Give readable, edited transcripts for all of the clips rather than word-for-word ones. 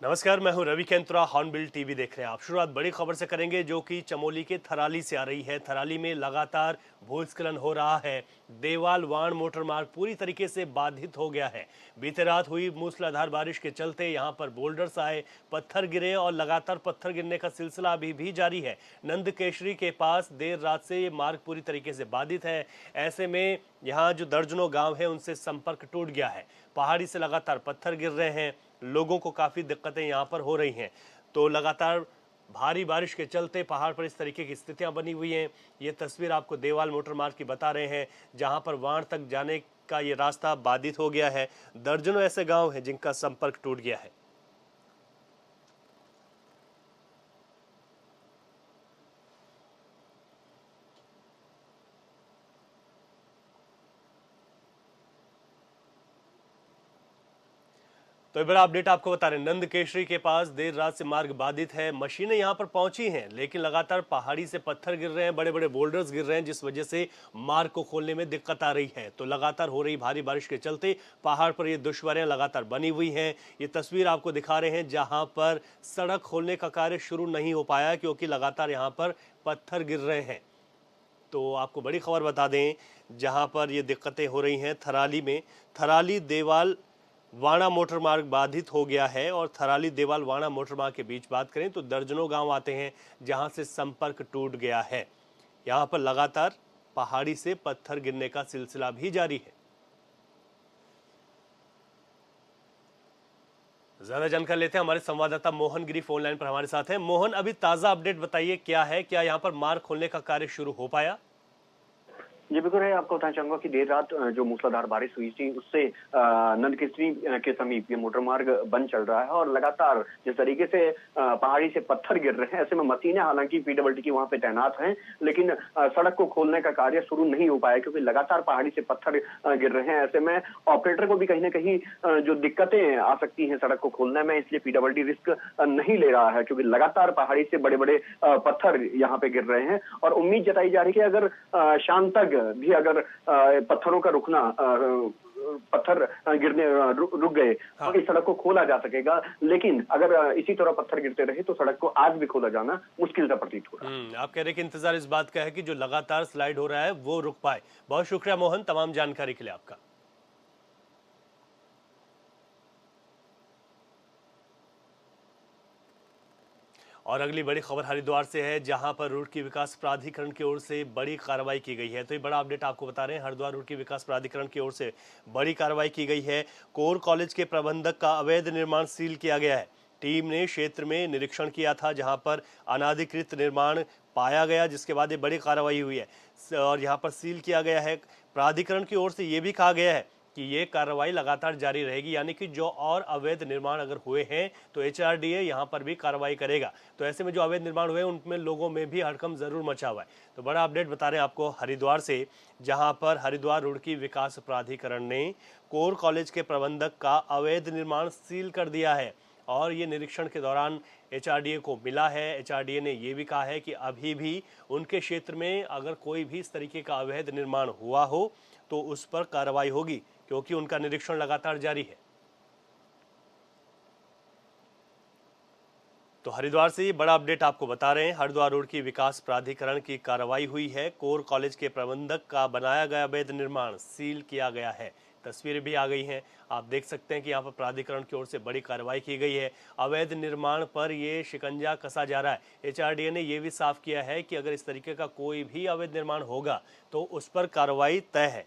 नमस्कार, मैं हूं रवि केंद्रा। हॉर्नबिल टीवी देख रहे हैं आप। शुरुआत बड़ी खबर से करेंगे जो कि चमोली के थराली से आ रही है। थराली में लगातार भूस्खलन हो रहा है। देवाल वाण मोटर मार्ग पूरी तरीके से बाधित हो गया है। बीते रात हुई मूसलाधार बारिश के चलते यहां पर बोल्डर्स आए, पत्थर गिरे और लगातार पत्थर गिरने का सिलसिला अभी भी जारी है। नंद केशरी के पास देर रात से ये मार्ग पूरी तरीके से बाधित है। ऐसे में यहाँ जो दर्जनों गाँव है उनसे संपर्क टूट गया है। पहाड़ी से लगातार पत्थर गिर रहे हैं, लोगों को काफ़ी दिक्कतें यहाँ पर हो रही हैं। तो लगातार भारी बारिश के चलते पहाड़ पर इस तरीके की स्थितियाँ बनी हुई हैं। ये तस्वीर आपको देवाल मोटर मार्ग की बता रहे हैं, जहाँ पर वाण तक जाने का ये रास्ता बाधित हो गया है। दर्जनों ऐसे गांव हैं जिनका संपर्क टूट गया है। तो एक बड़ा अपडेट आपको बता रहे हैं, नंद केशरी के पास देर रात से मार्ग बाधित है। मशीनें यहां पर पहुंची हैं, लेकिन लगातार पहाड़ी से पत्थर गिर रहे हैं, बड़े बड़े बोल्डर्स गिर रहे हैं, जिस वजह से मार्ग को खोलने में दिक्कत आ रही है। तो लगातार हो रही भारी बारिश के चलते पहाड़ पर ये दुश्वारियां लगातार बनी हुई हैं। ये तस्वीर आपको दिखा रहे हैं जहां पर सड़क खोलने का कार्य शुरू नहीं हो पाया, क्योंकि लगातार यहाँ पर पत्थर गिर रहे हैं। तो आपको बड़ी खबर बता दें, जहां पर ये दिक्कतें हो रही हैं थराली में। थराली देवाल वाणा मोटर मार्ग बाधित हो गया है और थराली देवाल वाणा मोटर मार्ग के बीच बात करें तो दर्जनों गांव आते हैं जहां से संपर्क टूट गया है। यहां पर लगातार पहाड़ी से पत्थर गिरने का सिलसिला भी जारी है। ज्यादा जानकारी लेते हैं, हमारे संवाददाता मोहन गिरी फोन लाइन पर हमारे साथ हैं। मोहन, अभी ताजा अपडेट बताइए, क्या है, क्या यहाँ पर मार्ग खोलने का कार्य शुरू हो पाया? जी बिल्कुल है। आपको बताना चाहूंगा कि देर रात जो मूसलाधार बारिश हुई थी उससे नंद केसरी के समीप ये मोटर मार्ग बंद चल रहा है और लगातार जिस तरीके से पहाड़ी से पत्थर गिर रहे हैं, ऐसे में मशीनें हालांकि पीडब्ल्यूडी की वहां पे तैनात हैं, लेकिन सड़क को खोलने का कार्य शुरू नहीं हो पाया क्योंकि लगातार पहाड़ी से पत्थर गिर रहे हैं। ऐसे में ऑपरेटर को भी कहीं ना कहीं जो दिक्कतें आ सकती हैं सड़क को खोलने में, इसलिए पीडब्ल्यूडी रिस्क नहीं ले रहा है क्योंकि लगातार पहाड़ी से बड़े बड़े पत्थर यहाँ पे गिर रहे हैं और उम्मीद जताई जा रही है कि अगर शाम तक भी अगर पत्थरों का रुकना पत्थर गिरने रुक गए हाँ। तो इस सड़क को खोला जा सकेगा, लेकिन अगर इसी तरह पत्थर गिरते रहे तो सड़क को आज भी खोला जाना मुश्किल सा प्रतीत हो रहा है। आप कह रहे हैं कि इंतजार इस बात का है कि जो लगातार स्लाइड हो रहा है वो रुक पाए। बहुत शुक्रिया मोहन, तमाम जानकारी के लिए आपका। और अगली बड़ी खबर हरिद्वार से है, जहां पर रुड़की विकास प्राधिकरण की ओर से बड़ी कार्रवाई की गई है। तो ये बड़ा अपडेट आपको बता रहे हैं, हरिद्वार रुड़की विकास प्राधिकरण की ओर से बड़ी कार्रवाई की गई है। कोर कॉलेज के प्रबंधक का अवैध निर्माण सील किया गया है। टीम ने क्षेत्र में निरीक्षण किया था, जहां पर अनाधिकृत निर्माण पाया गया, जिसके बाद ये बड़ी कार्रवाई हुई है और यहाँ पर सील किया गया है। प्राधिकरण की ओर से ये भी कहा गया है कि ये कार्रवाई लगातार जारी रहेगी, यानी कि जो और अवैध निर्माण अगर हुए हैं तो एचआरडीए यहाँ पर भी कार्रवाई करेगा। तो ऐसे में जो अवैध निर्माण हुए उनमें लोगों में भी हड़कंप जरूर मचा हुआ है। तो बड़ा अपडेट बता रहे हैं आपको हरिद्वार से, जहां पर हरिद्वार रुड़की विकास प्राधिकरण ने कोर कॉलेज के प्रबंधक का अवैध निर्माण सील कर दिया है और ये निरीक्षण के दौरान एचआरडीए को मिला है। एचआरडीए ने यह भी कहा है कि अभी भी उनके क्षेत्र में अगर कोई भी इस तरीके का अवैध निर्माण हुआ हो तो उस पर कार्रवाई होगी, क्योंकि उनका निरीक्षण लगातार जारी है। तो हरिद्वार से ये बड़ा अपडेट आपको बता रहे हैं, हरिद्वार रुड़की विकास प्राधिकरण की कार्रवाई हुई है। कोर कॉलेज के प्रबंधक का बनाया गया अवैध निर्माण सील किया गया है। तस्वीरें भी आ गई हैं, आप देख सकते हैं कि यहाँ पर प्राधिकरण की ओर से बड़ी कार्रवाई की गई है। अवैध निर्माण पर ये शिकंजा कसा जा रहा है। एचआरडीए ने यह भी साफ किया है कि अगर इस तरीके का कोई भी अवैध निर्माण होगा तो उस पर कार्रवाई तय है।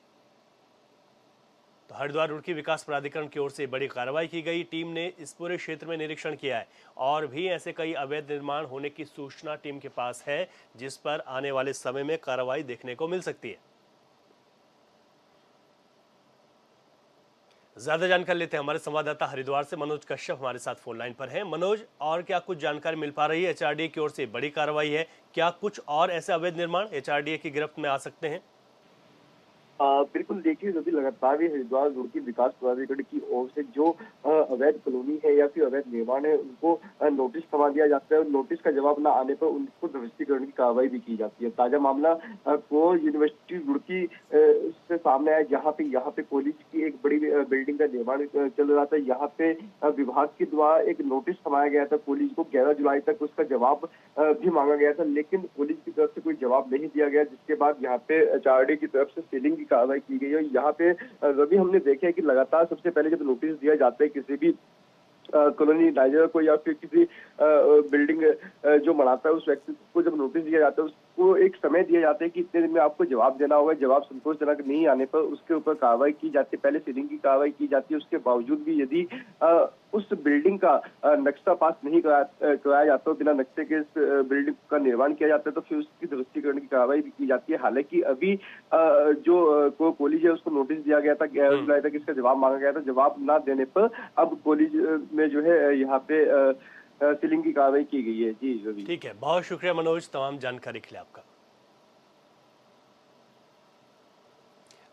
तो हरिद्वार रुड़की विकास प्राधिकरण की ओर से बड़ी कार्रवाई की गई। टीम ने इस पूरे क्षेत्र में निरीक्षण किया है और भी ऐसे कई अवैध निर्माण होने की सूचना टीम के पास है, जिस पर आने वाले समय में कार्रवाई देखने को मिल सकती है। ज्यादा जानकारी लेते हैं, हमारे संवाददाता हरिद्वार से मनोज कश्यप हमारे साथ फोन लाइन पर हैं। मनोज, और क्या कुछ जानकारी मिल पा रही है? एचआरडीए की ओर से बड़ी कार्रवाई है, क्या कुछ और ऐसे अवैध निर्माण एचआरडीए की गिरफ्त में आ सकते हैं? बिल्कुल देखिए, अभी लगातार ये हरिद्वार रुड़की विकास प्राधिकरण की ओर से जो अवैध कॉलोनी है या फिर अवैध निर्माण है, उनको नोटिस थमा दिया जाता है और नोटिस का जवाब न आने पर उनको ध्वस्तीकरण की कार्रवाई भी की जाती है। ताजा मामला कोर यूनिवर्सिटी रुड़की से सामने आया, यहाँ पे कॉलेज की एक बड़ी बिल्डिंग का निर्माण चल रहा था। यहाँ पे विभाग के द्वारा एक नोटिस थमाया गया था कॉलेज को, 11 जुलाई तक उसका जवाब भी मांगा गया था, लेकिन कॉलेज की तरफ से कोई जवाब नहीं दिया गया, जिसके बाद यहाँ पे एचआरडी की तरफ से सीलिंग की कार्रवाई की गई है। यहाँ पे रवि, हमने देखा है कि लगातार सबसे पहले जब नोटिस दिया जाता है किसी भी कॉलोनी डाइजर को या फिर किसी बिल्डिंग जो बनाता है उस व्यक्ति को जब नोटिस दिया जाता है, उसको एक समय दिया जाता है कि इतने दिन में आपको जवाब देना होगा। जवाब संतोषजनक नहीं आने पर उसके ऊपर कार्रवाई की जाती है, पहले सीलिंग की कार्रवाई की जाती है। उसके बावजूद भी यदि उस बिल्डिंग का नक्शा पास नहीं कराया जाता, बिना नक्शे के इस बिल्डिंग का निर्माण किया जाता है, तो फिर उसकी ध्वस्तीकरण की कार्रवाई भी की जाती है। हालांकि अभी जो कॉलेज है उसको नोटिस दिया गया था, 11 जुलाई तक इसका जवाब मांगा गया था। जवाब ना देने पर अब कॉलेज में जो है यहाँ पे सीलिंग की कार्रवाई की गई है। जी रवि। ठीक है, बहुत शुक्रिया मनोज तमाम जानकारी के लिए आपका।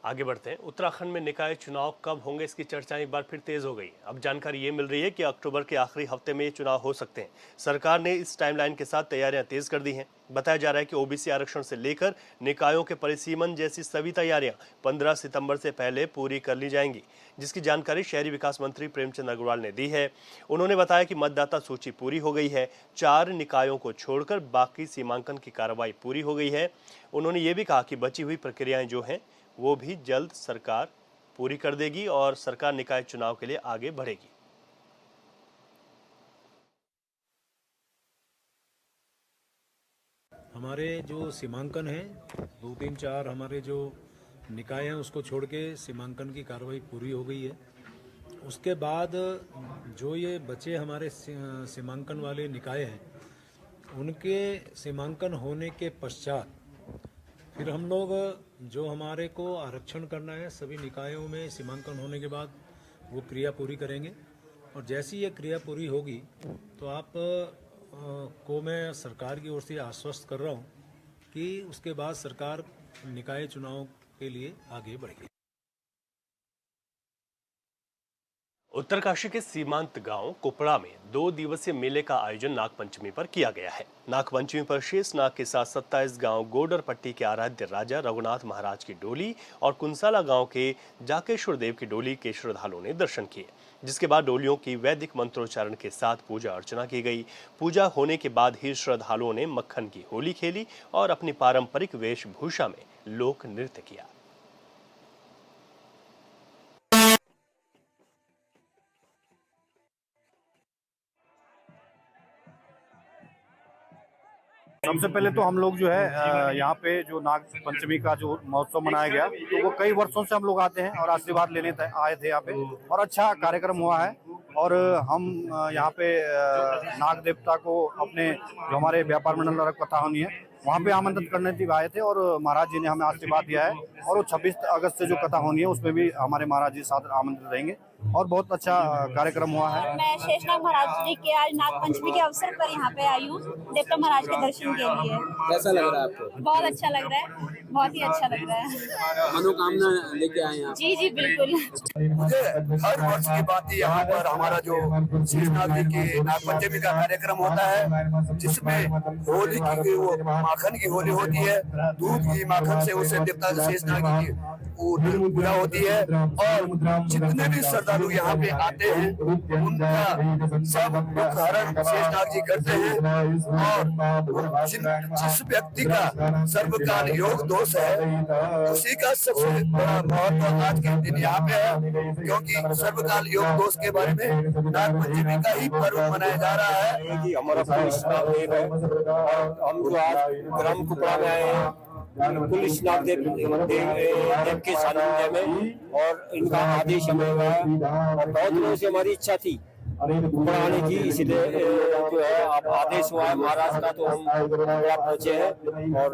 आगे बढ़ते हैं। उत्तराखंड में निकाय चुनाव कब होंगे, इसकी चर्चाएं एक बार फिर तेज हो गई। अब जानकारी ये मिल रही है कि अक्टूबर के आखिरी हफ्ते में ये चुनाव हो सकते हैं। सरकार ने इस टाइमलाइन के साथ तैयारियां तेज कर दी हैं। बताया जा रहा है कि ओबीसी आरक्षण से लेकर निकायों के परिसीमन जैसी सभी तैयारियां 15 सितंबर से पहले पूरी कर ली जाएंगी, जिसकी जानकारी शहरी विकास मंत्री प्रेमचंद अग्रवाल ने दी है। उन्होंने बताया कि मतदाता सूची पूरी हो गई है, 4 निकायों को छोड़कर बाकी सीमांकन की कार्रवाई पूरी हो गई है। उन्होंने ये भी कहा कि बची हुई प्रक्रियाएं जो हैं वो भी जल्द सरकार पूरी कर देगी और सरकार निकाय चुनाव के लिए आगे बढ़ेगी। हमारे जो सीमांकन है 2, 3, 4 हमारे जो निकाय हैं उसको छोड़ के सीमांकन की कार्रवाई पूरी हो गई है। उसके बाद जो ये बचे हमारे सीमांकन वाले निकाय हैं, उनके सीमांकन होने के पश्चात फिर हम लोग जो हमारे को आरक्षण करना है सभी निकायों में सीमांकन होने के बाद वो क्रिया पूरी करेंगे। और जैसी ये क्रिया पूरी होगी तो आप को मैं सरकार की ओर से आश्वस्त कर रहा हूँ कि उसके बाद सरकार निकाय चुनाव के लिए आगे बढ़ेगी। उत्तरकाशी के सीमांत गांव कुपड़ा में 2 दिवसीय मेले का आयोजन नागपंचमी पर किया गया है। नागपंचमी पर शेष नाग के साथ 27 गांव गोडर पट्टी के आराध्य राजा रघुनाथ महाराज की डोली और कुंसाला गांव के जाकेश्वर देव की डोली के श्रद्धालुओं ने दर्शन किए, जिसके बाद डोलियों की वैदिक मंत्रोच्चारण के साथ पूजा अर्चना की गई। पूजा होने के बाद ही श्रद्धालुओं ने मक्खन की होली खेली और अपनी पारंपरिक वेशभूषा में लोक नृत्य किया। सबसे पहले तो हम लोग जो है यहाँ पे जो नाग पंचमी का जो महोत्सव मनाया गया, तो वो कई वर्षों से हम लोग आते हैं और आशीर्वाद लेने आए थे यहाँ पे, और अच्छा कार्यक्रम हुआ है। और हम यहाँ पे नाग देवता को अपने जो हमारे व्यापार मंडल कथा होनी है वहाँ पे आमंत्रित करने के लिए आए थे, और महाराज जी ने हमें आशीर्वाद दिया है। और वो 26 अगस्त से जो कथा होनी है उसमें भी हमारे महाराज जी साथ आमंत्रित रहेंगे, और बहुत अच्छा कार्यक्रम हुआ है। मैं शेषनाग महाराज जी के आज नाग पंचमी के अवसर पर यहाँ पे आई हूँ देवता महाराज के दर्शन के लिए। कैसा लग रहा है आपको? बहुत अच्छा लग रहा है, बहुत ही अच्छा लग रहा है। मनोकामना लेके आए हैं? जी जी बिल्कुल। मुझे हर वर्ष की बात यहाँ पर हमारा जो शेषनाग जी की नाग पंचमी का कार्यक्रम होता है, जिसमें होली की वो माखन की होली होती है, दूध की माखन से उसे देवता शेषनाग की पूजा होती है। और जितने भी श्रद्धालु यहाँ पे आते हैं उनका सब दुख हरण शेषनाग जी करते हैं। और जिस व्यक्ति का सर्वकाल योग दोष है उसी का सबसे बड़ा महत्व आज के दिन यहाँ पे है, क्योंकि सर्वकाल योग दोष के बारे में नाग पंचमी का ही पर्व मनाया जा रहा है। कि हमारा पुलिस नागदेव है, हम जो आज ग्राम कुपड़ा में आए हैं पुलिस नागदेव देव के सानिध्य में, और इनका आदेश हमें हुआ है। और बहुत दिनों से हमारी इच्छा थी कुपड़ा आने की, इसलिए जो है आप आदेश हुआ है महाराज का, तो हम कुपड़ा पहुंचे हैं और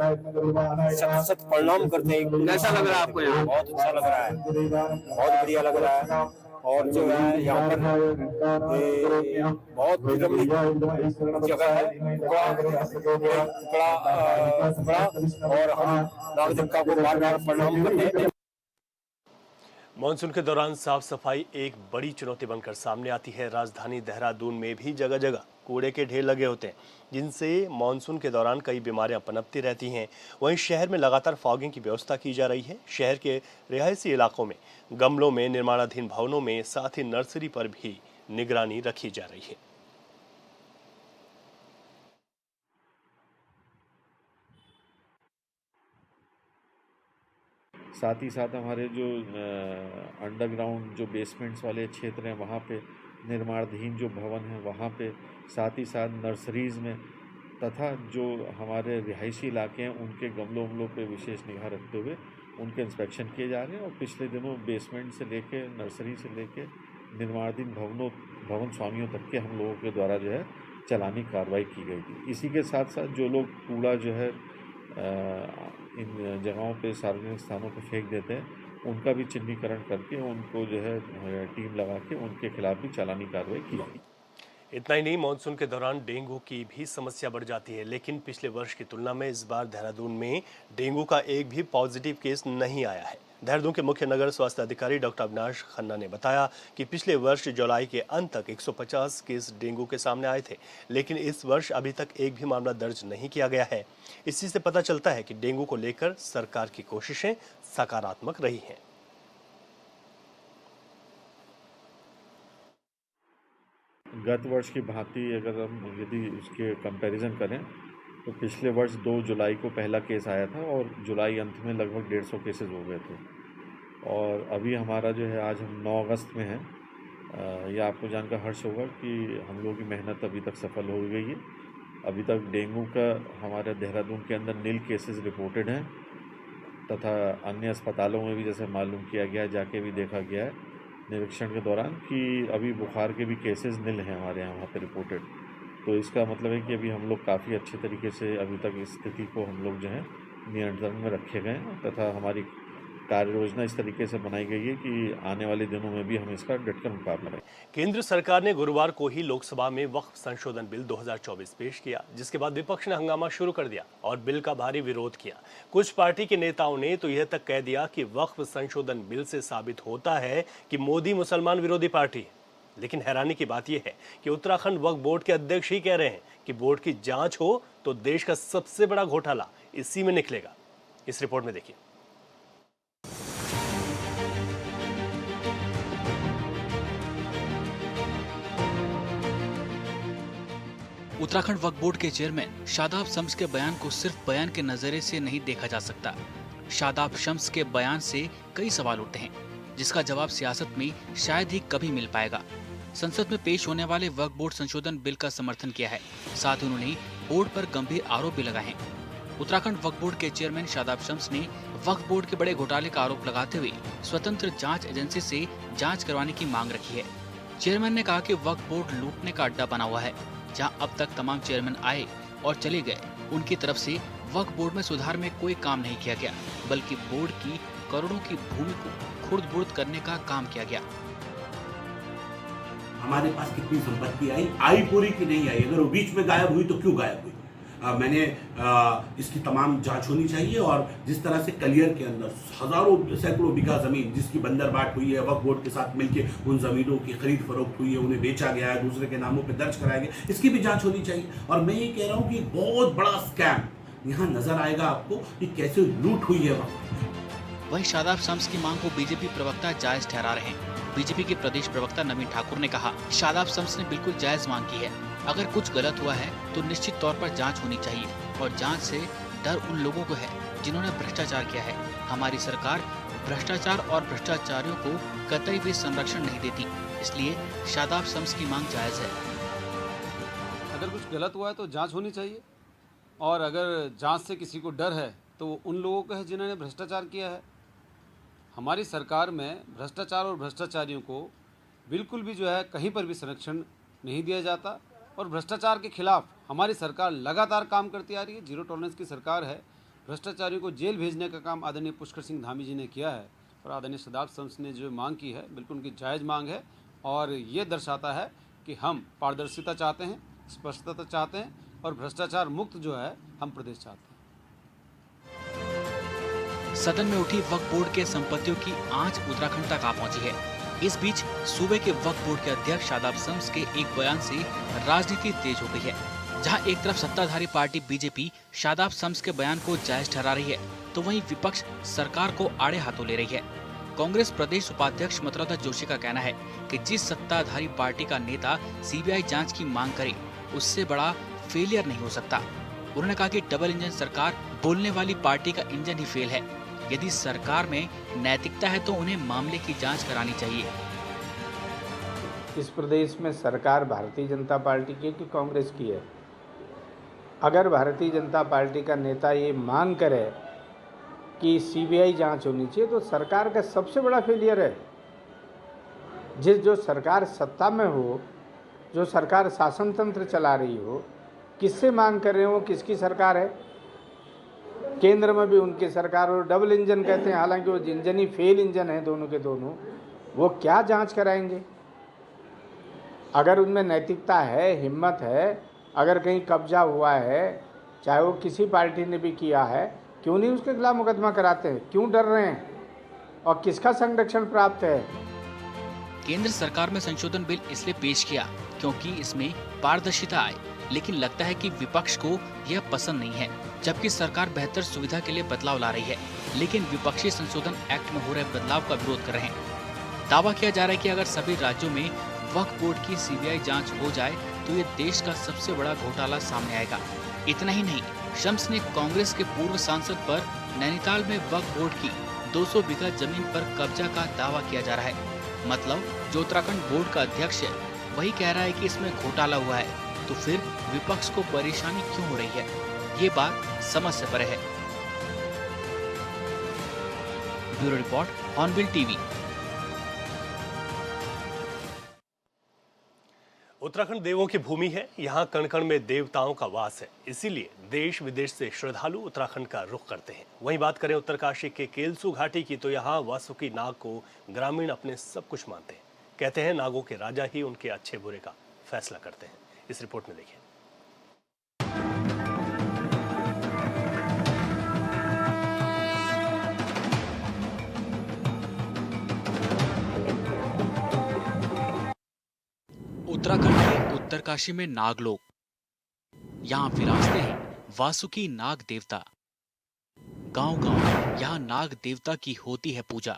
सत सत प्रणाम करते हैं। कैसा लग रहा है आपको यहाँ? बहुत अच्छा लग रहा है, बहुत बढ़िया लग रहा है। और जो है यहाँ पर बहुत रमणीक जगह है कुपड़ा, और हम नाग देवता को बार बार प्रणाम करते हैं। मानसून के दौरान साफ सफाई एक बड़ी चुनौती बनकर सामने आती है। राजधानी देहरादून में भी जगह जगह कूड़े के ढेर लगे होते हैं, जिनसे मानसून के दौरान कई बीमारियां पनपती रहती हैं। वहीं शहर में लगातार फॉगिंग की व्यवस्था की जा रही है। शहर के रिहायशी इलाकों में गमलों में, निर्माणाधीन भवनों में, साथ ही नर्सरी पर भी निगरानी रखी जा रही है। साथ ही साथ हमारे जो अंडरग्राउंड जो बेसमेंट्स वाले क्षेत्र हैं वहाँ पे निर्माणाधीन जो भवन हैं वहाँ पे, साथ ही साथ नर्सरीज़ में तथा जो हमारे रिहायशी इलाके हैं उनके गमलों वमलों पे विशेष निगाह रखते हुए उनके इंस्पेक्शन किए जा रहे हैं। और पिछले दिनों बेसमेंट से लेके नर्सरी से लेके निर्माणाधीन भवन स्वामियों तक के हम लोगों के द्वारा जो है चालानी कार्रवाई की गई थी। इसी के साथ साथ जो लोग कूड़ा जो है इन जगहों पे सार्वजनिक स्थानों पे फेंक देते हैं उनका भी चिन्हीकरण करके उनको जो है टीम लगा के उनके खिलाफ भी चालानी कार्रवाई की गई। इतना ही नहीं, मानसून के दौरान डेंगू की भी समस्या बढ़ जाती है, लेकिन पिछले वर्ष की तुलना में इस बार देहरादून में डेंगू का एक भी पॉजिटिव केस नहीं आया है। देहरादून के मुख्य नगर स्वास्थ्य अधिकारी डॉक्टर अविनाश खन्ना ने बताया कि पिछले वर्ष जुलाई के अंत तक 150 केस डेंगू के सामने आए थे, लेकिन इस वर्ष अभी तक एक भी मामला दर्ज नहीं किया गया है। इसी से पता चलता है कि डेंगू को लेकर सरकार की कोशिशें सकारात्मक रही हैं। गत वर्ष की भांति अगर हम यदि उसके कंपैरिजन करें तो पिछले वर्ष 2 जुलाई को पहला केस आया था और जुलाई अंत में लगभग 150 केसेस हो गए थे। और अभी हमारा जो है आज हम 9 अगस्त में हैं। यह आपको जानकर हर्ष होगा कि हम लोगों की मेहनत अभी तक सफल हो गई है। अभी तक डेंगू का हमारे देहरादून के अंदर 0 केसेस रिपोर्टेड हैं तथा अन्य अस्पतालों में भी जैसे मालूम किया गया, जाके भी देखा गया है निरीक्षण के दौरान कि अभी बुखार के भी केसेस 0 हैं हमारे यहाँ पर रिपोर्टेड। तो इसका मतलब है कि अभी हम लोग काफ़ी अच्छे तरीके से अभी तक इस स्थिति को हम लोग जो है नियंत्रण में रखे गए हैं तथा हमारी कार्य योजना इस तरीके से बनाई गई है कि आने वाले दिनों में भी हम इसका डटकर मुकाबला करें। केंद्र सरकार ने गुरुवार को ही लोकसभा में वक्फ संशोधन बिल 2024 पेश किया, जिसके बाद विपक्ष ने हंगामा शुरू कर दिया और बिल का भारी विरोध किया। कुछ पार्टी के नेताओं ने तो यह तक कह दिया कि वक्फ संशोधन बिल से साबित होता है कि मोदी मुसलमान विरोधी पार्टी है। लेकिन हैरानी की बात यह है कि उत्तराखंड वक्फ बोर्ड के अध्यक्ष ही कह रहे हैं कि बोर्ड की जांच हो तो देश का सबसे बड़ा घोटाला इसी में निकलेगा। इस रिपोर्ट में देखिए। उत्तराखंड वक्फ बोर्ड के चेयरमैन शादाब शम्स के बयान को सिर्फ बयान के नजरिए से नहीं देखा जा सकता। शादाब शम्स के बयान से कई सवाल उठते हैं, जिसका जवाब सियासत में शायद ही कभी मिल पाएगा। संसद में पेश होने वाले वक्फ बोर्ड संशोधन बिल का समर्थन किया है, साथ ही उन्होंने बोर्ड पर गंभीर आरोप भी लगाए हैं। उत्तराखंड वक्फ बोर्ड के चेयरमैन शादाब शम्स ने वक्फ बोर्ड के बड़े घोटाले का आरोप लगाते हुए स्वतंत्र जांच एजेंसी से जांच करवाने की मांग रखी है। चेयरमैन ने कहा कि वक्फ बोर्ड लूटने का अड्डा बना हुआ है, जहां अब तक तमाम चेयरमैन आए और चले गए, उनकी तरफ से वक्फ बोर्ड में सुधार में कोई काम नहीं किया गया, बल्कि बोर्ड की करोड़ों की भूमि को खुर्द-बुर्द करने का काम किया गया। हमारे पास कितनी संपत्ति आई पूरी की नहीं आई, अगर वो बीच में गायब हुई तो क्यों गायब हुई? इसकी तमाम जांच होनी चाहिए। और जिस तरह से कलियर के अंदर हजारों सैकड़ों बीघा जमीन जिसकी बंदरबाट हुई है, वक्फ बोर्ड के साथ मिलकर उन जमीनों की खरीद फरोख्त हुई है, उन्हें बेचा गया है, दूसरे के नामों पे दर्ज कराया गया, इसकी भी जांच होनी चाहिए। और मैं ये कह रहा हूँ कि बहुत बड़ा स्कैम यहाँ नजर आएगा आपको कि कैसे लूट हुई है वक्फ। वहीं शादाब शम्स की मांग को बीजेपी प्रवक्ता जायज ठहरा रहे हैं। बीजेपी के प्रदेश प्रवक्ता नवीन ठाकुर ने कहा, शादाब शम्स ने बिल्कुल जायज मांग की है। अगर कुछ गलत हुआ है तो निश्चित तौर पर जांच होनी चाहिए, और जांच से डर उन लोगों को है जिन्होंने भ्रष्टाचार किया है। हमारी सरकार भ्रष्टाचार और भ्रष्टाचारियों को कतई भी संरक्षण नहीं देती, इसलिए शादाब शम्स की मांग जायज है। अगर कुछ गलत हुआ है तो जांच होनी चाहिए, और अगर जांच से किसी को डर है तो उन लोगों को है जिन्होंने भ्रष्टाचार किया है। हमारी सरकार में भ्रष्टाचार और भ्रष्टाचारियों को बिल्कुल भी जो है कहीं पर भी संरक्षण नहीं दिया जाता, और भ्रष्टाचार के खिलाफ हमारी सरकार लगातार काम करती आ रही है। जीरो टॉलरेंस की सरकार है। भ्रष्टाचारियों को जेल भेजने का काम आदरणीय पुष्कर सिंह धामी जी ने किया है, और आदरणीय शादाब शम्स ने जो मांग की है बिल्कुल उनकी जायज़ मांग है, और ये दर्शाता है कि हम पारदर्शिता चाहते हैं, स्पष्टता चाहते हैं, और भ्रष्टाचार मुक्त जो है हम प्रदेश चाहते हैं। सदन में उठी वक्फ बोर्ड के संपत्तियों की आंच उत्तराखंड तक आ पहुंची है। इस बीच सूबे के वक्फ बोर्ड के अध्यक्ष शादाब शम्स के एक बयान से राजनीति तेज हो गई है। जहां एक तरफ सत्ताधारी पार्टी बीजेपी शादाब शम्स के बयान को जायज ठहरा रही है, तो वहीं विपक्ष सरकार को आड़े हाथों ले रही है। कांग्रेस प्रदेश उपाध्यक्ष मत्रोदा जोशी का कहना है कि जिस सत्ताधारी पार्टी का नेता सीबीआई जांच की मांग करे, उससे बड़ा फेलियर नहीं हो सकता। उन्होंने कहा कि डबल इंजन सरकार बोलने वाली पार्टी का इंजन ही फेल है। यदि सरकार में नैतिकता है तो उन्हें मामले की जांच करानी चाहिए। इस प्रदेश में सरकार भारतीय जनता पार्टी की कि कांग्रेस की है? अगर भारतीय जनता पार्टी का नेता ये मांग करे कि सीबीआई जांच होनी चाहिए, तो सरकार का सबसे बड़ा फेलियर है। जो सरकार सत्ता में हो, जो सरकार शासन तंत्र चला रही हो, किससे मांग कर रहे हो? किसकी सरकार है? केंद्र में भी उनकी सरकार, और डबल इंजन कहते हैं, हालांकि वो इंजन ही फेल इंजन है दोनों के दोनों। वो क्या जांच कराएंगे? अगर उनमें नैतिकता है, हिम्मत है, अगर कहीं कब्जा हुआ है, चाहे वो किसी पार्टी ने भी किया है, क्यों नहीं उसके खिलाफ मुकदमा कराते हैं? क्यों डर रहे हैं? और किसका संरक्षण प्राप्त है? केंद्र सरकार में संशोधन बिल इसलिए पेश किया क्योंकि इसमें पारदर्शिता आए, लेकिन लगता है कि विपक्ष को यह पसंद नहीं है। जबकि सरकार बेहतर सुविधा के लिए बदलाव ला रही है, लेकिन विपक्षी संशोधन एक्ट में हो रहे बदलाव का विरोध कर रहे हैं। दावा किया जा रहा है कि अगर सभी राज्यों में वक्फ बोर्ड की सीबीआई जांच हो जाए तो ये देश का सबसे बड़ा घोटाला सामने आएगा। इतना ही नहीं, शम्स ने कांग्रेस के पूर्व सांसद पर नैनीताल में वक्फ बोर्ड की 200 बीघा जमीन पर कब्जा का दावा किया जा रहा है। मतलब जो उत्तराखंड बोर्ड का अध्यक्ष है वही कह रहा है कि इसमें घोटाला हुआ है, तो फिर विपक्ष को परेशानी क्यों हो रही है? ये बात समझ से परे है। Bureau report, hornbill TV. Uttarakhand देवों की भूमि है। यहाँ कण कण में देवताओं का वास है, इसीलिए देश विदेश से श्रद्धालु उत्तराखंड का रुख करते हैं। वहीं बात करें उत्तरकाशी के केलसू घाटी की, तो यहाँ वासुकी नाग को ग्रामीण अपने सब कुछ मानते हैं। कहते हैं नागों के राजा ही उनके अच्छे बुरे का फैसला करते हैं। इस रिपोर्ट में देखिए। उत्तराखंड के उत्तरकाशी में नागलोक, यहाँ विराजते हैं वासुकी नाग देवता। गांव-गांव यहाँ नाग देवता की होती है पूजा।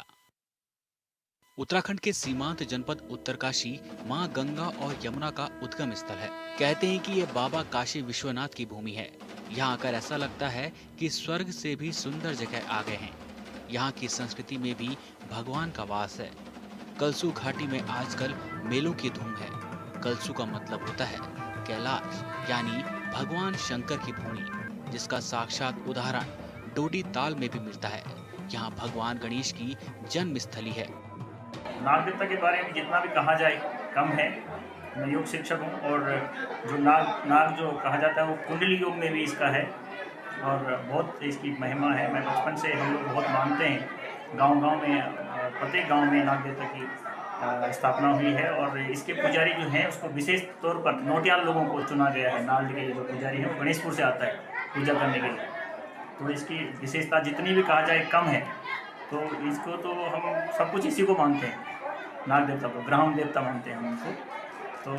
उत्तराखंड के सीमांत जनपद उत्तरकाशी मां गंगा और यमुना का उद्गम स्थल है। कहते हैं कि ये बाबा काशी विश्वनाथ की भूमि है। यहाँ आकर ऐसा लगता है कि स्वर्ग से भी सुंदर जगह आ गए हैं। यहाँ की संस्कृति में भी भगवान का वास है। कलसू घाटी में आजकल मेलों की धूम है। कलसू का मतलब होता है कैलाश, यानी भगवान शंकर की भूमि, जिसका साक्षात उदाहरण डोडी ताल में भी मिलता है। यहाँ भगवान गणेश की जन्म स्थली है। नाग देवता के बारे में जितना भी कहा जाए कम है। मैं योग शिक्षक हूँ और जो नाग जो कहा जाता है वो कुंडली योग में भी इसका है और बहुत इसकी महिमा है। मैं बचपन से हम लोग बहुत मानते हैं। गांव-गांव में, प्रत्येक गांव में नाग देवता की स्थापना हुई है और इसके पुजारी जो हैं उसको विशेष तौर पर नोटियाल लोगों को चुना गया है। नाल के जो पुजारी है वो गणेशपुर से आता है पूजा करने के लिए। तो इसकी विशेषता जितनी भी कहा जाए कम है। तो इसको तो हम सब कुछ इसी को मानते हैं, नाग देवता को ग्राम देवता मानते हैं हम उनको। तो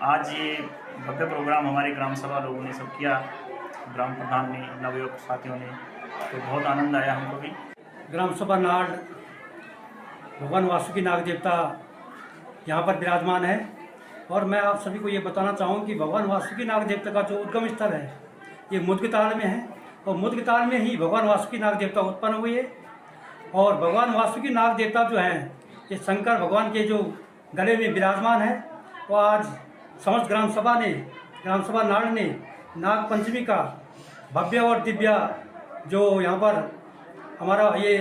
आज ये भव्य प्रोग्राम हमारे ग्राम सभा लोगों ने सब किया, ग्राम प्रधान ने, नवयुवक साथियों ने, तो बहुत आनंद आया हमको भी। ग्राम सभा नाड़ भगवान वासुकी नाग देवता यहाँ पर विराजमान है और मैं आप सभी को ये बताना चाहूँ कि भगवान वासुकी नाग देवता का जो उद्गम स्थल है ये मुद्गताल में है और मुद्गताल में ही भगवान वासुकी नाग देवता उत्पन्न हुए है। और भगवान वासुकी नाग देवता जो हैं ये शंकर भगवान के जो गले में विराजमान है। और आज समस्त ग्राम सभा नाड़ ने नाग पंचमी का भव्य और दिव्य जो यहाँ पर हमारा ये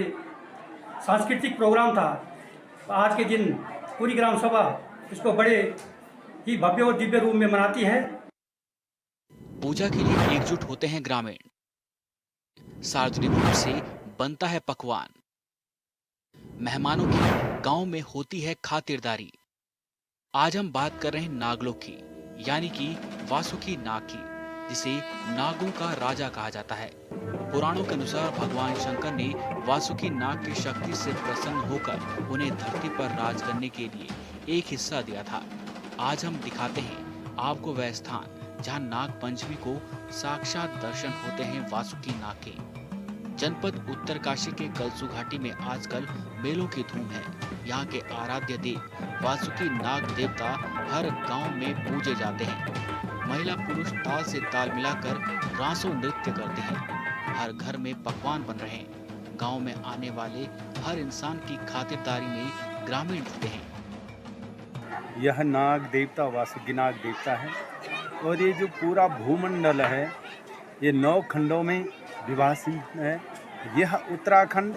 सांस्कृतिक प्रोग्राम था, आज के दिन पूरी ग्राम सभा इसको बड़े ही भव्य और दिव्य रूप में मनाती है। पूजा के लिए एकजुट होते हैं ग्रामीण। सार्वजनिक रूप से बनता है पकवान। मेहमानों की गांव में होती है खातिरदारी। आज हम बात कर रहे हैं नागलोक की, यानी कि वासुकी नाग की, जिसे नागों का राजा कहा जाता है। पुराणों के अनुसार भगवान शंकर ने वासुकी नाग की शक्ति से प्रसन्न होकर उन्हें धरती पर राज करने के लिए एक हिस्सा दिया था। आज हम दिखाते हैं आपको वह स्थान जहां नाग पंचमी को साक्षात दर्शन होते हैं वासुकी नाग के। जनपद उत्तरकाशी के कलसू घाटी में आजकल मेलों की धूम है। यहाँ के आराध्य देव वासुकी नाग देवता हर गांव में पूजे जाते हैं। महिला पुरुष ताल से ताल मिलाकर रासों नृत्य करते हैं। हर घर में पकवान बन रहे हैं। गांव में आने वाले हर इंसान की खातिरदारी में ग्रामीण जुटे हैं। यह नाग देवता वासुकी नाग देवता है और ये जो पूरा भूमंडल है ये 9 खंडों में विभाजित है। यह उत्तराखंड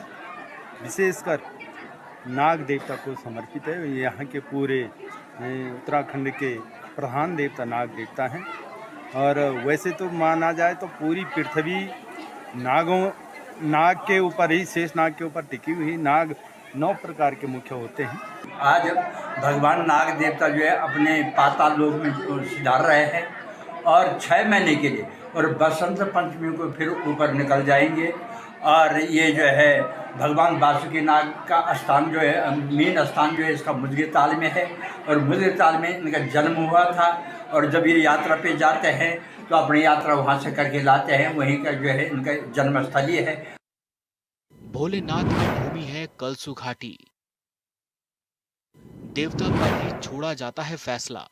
विशेषकर नाग देवता को समर्पित है। यहाँ के पूरे उत्तराखंड के प्रधान देवता नाग देवता हैं और वैसे तो माना जाए तो पूरी पृथ्वी नाग के ऊपर ही, शेष नाग के ऊपर टिकी हुई। नाग 9 प्रकार के मुख्य होते हैं। आज भगवान नाग देवता जो है अपने पाताल लोक में सुधार रहे हैं और 6 महीने के लिए और बसंत पंचमी को फिर ऊपर निकल जाएंगे। और ये जो है भगवान वासुकी नाग का स्थान जो है, मेन स्थान जो है इसका मुजगे ताल में है और मुजगे ताल में इनका जन्म हुआ था। और जब ये यात्रा पे जाते हैं तो अपनी यात्रा वहाँ से करके लाते हैं। वहीं का जो है इनका जन्मस्थली है। भोलेनाथ की भूमि है कलसू घाटी। देवता पर ही छोड़ा जाता है फैसला।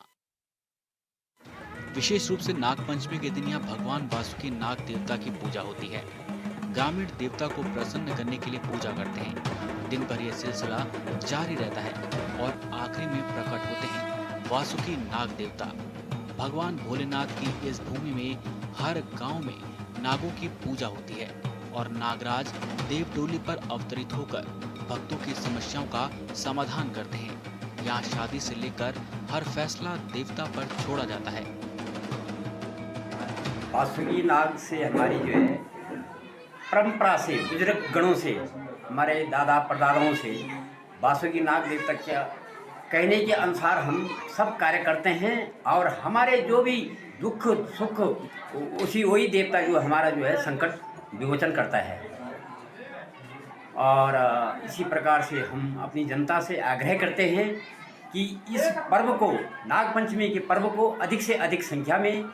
विशेष रूप से नागपंचमी के दिन यहाँ भगवान वासुकी नाग देवता की पूजा होती है। ग्रामीण देवता को प्रसन्न करने के लिए पूजा करते हैं। दिन भर यह सिलसिला जारी रहता है और आखिरी में प्रकट होते हैं वासुकी नाग देवता। भगवान भोलेनाथ की इस भूमि में हर गांव में नागों की पूजा होती है और नागराज देवडोली पर अवतरित होकर भक्तों की समस्याओं का समाधान करते हैं। यहाँ शादी से लेकर हर फैसला देवता पर छोड़ा जाता है। वासुकी नाग से हमारी जो है परंपरा से, बुजुर्ग गणों से, हमारे दादा परदादाओं से वासुकी नाग देवता के कहने के अनुसार हम सब कार्य करते हैं और हमारे जो भी दुख सुख उसी वही देवता जो हमारा जो है संकट विमोचन करता है। और इसी प्रकार से हम अपनी जनता से आग्रह करते हैं कि इस पर्व को, नागपंचमी के पर्व को अधिक से अधिक संख्या में,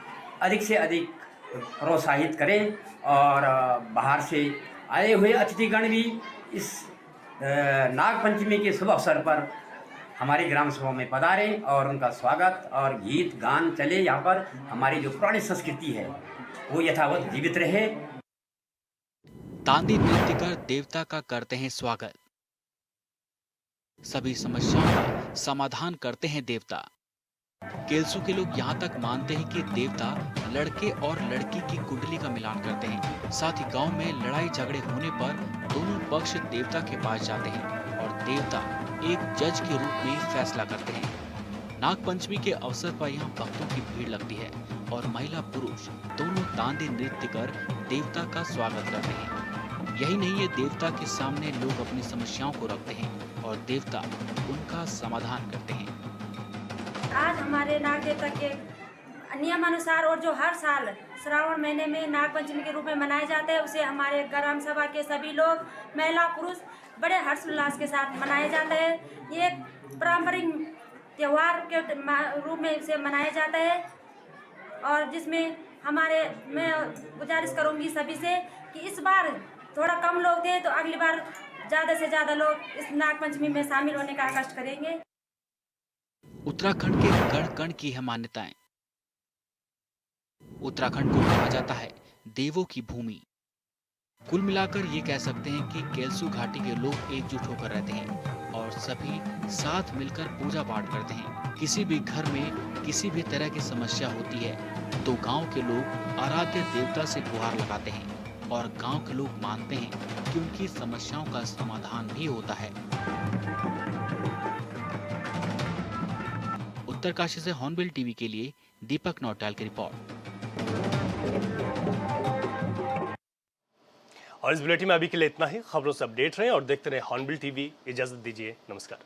अधिक से अधिक प्रोत्साहित करें और बाहर से आए हुए अतिथिगण भी इस नागपंचमी के शुभ अवसर पर हमारी ग्राम सभा में पधारें और उनका स्वागत और गीत गान चले। यहाँ पर हमारी जो पुरानी संस्कृति है वो यथावत जीवित रहे। तांदी नृत्य कर देवता का करते हैं स्वागत। सभी समस्याओं का समाधान करते हैं देवता। केलसू के लोग यहाँ तक मानते हैं कि देवता लड़के और लड़की की कुंडली का मिलान करते हैं। साथ ही गांव में लड़ाई झगड़े होने पर दोनों पक्ष देवता के पास जाते हैं और देवता एक जज के रूप में फैसला करते हैं। नागपंचमी के अवसर पर यहाँ भक्तों की भीड़ लगती है और महिला पुरुष दोनों तांदी नृत्य कर देवता का स्वागत करते हैं। यही नहीं है, देवता के सामने लोग अपनी समस्याओं को रखते हैं और देवता उनका समाधान करते हैं। आज हमारे नाग देवता के नियमानुसार और जो हर साल श्रावण महीने में नागपंचमी के रूप में मनाए जाते हैं, उसे हमारे ग्राम सभा के सभी लोग, महिला पुरुष बड़े हर्षोल्लास के साथ मनाए जाते हैं। ये एक पारंपरिक त्यौहार के रूप में इसे मनाया जाता है और जिसमें मैं गुजारिश करूंगी सभी से कि इस बार थोड़ा कम लोग थे तो अगली बार ज़्यादा से ज़्यादा लोग इस नागपंचमी में शामिल होने का कष्ट करेंगे। उत्तराखंड के गढ़ कण की है मान्यताएं। उत्तराखंड को कहा जाता है देवों की भूमि। कुल मिलाकर ये कह सकते हैं कि केलसू घाटी के लोग एकजुट होकर रहते हैं और सभी साथ मिलकर पूजा पाठ करते हैं। किसी भी घर में किसी भी तरह की समस्या होती है तो गांव के लोग आराध्य देवता से गुहार लगाते हैं और गांव के लोग मानते हैं कि उनकी समस्याओं का समाधान भी होता है। उत्तरकाशी से हॉर्नबिल टीवी के लिए दीपक नौटियाल की रिपोर्ट। और इस बुलेटिन में अभी के लिए इतना ही। खबरों से अपडेट रहें और देखते रहें हॉर्नबिल टीवी। इजाजत दीजिए, नमस्कार।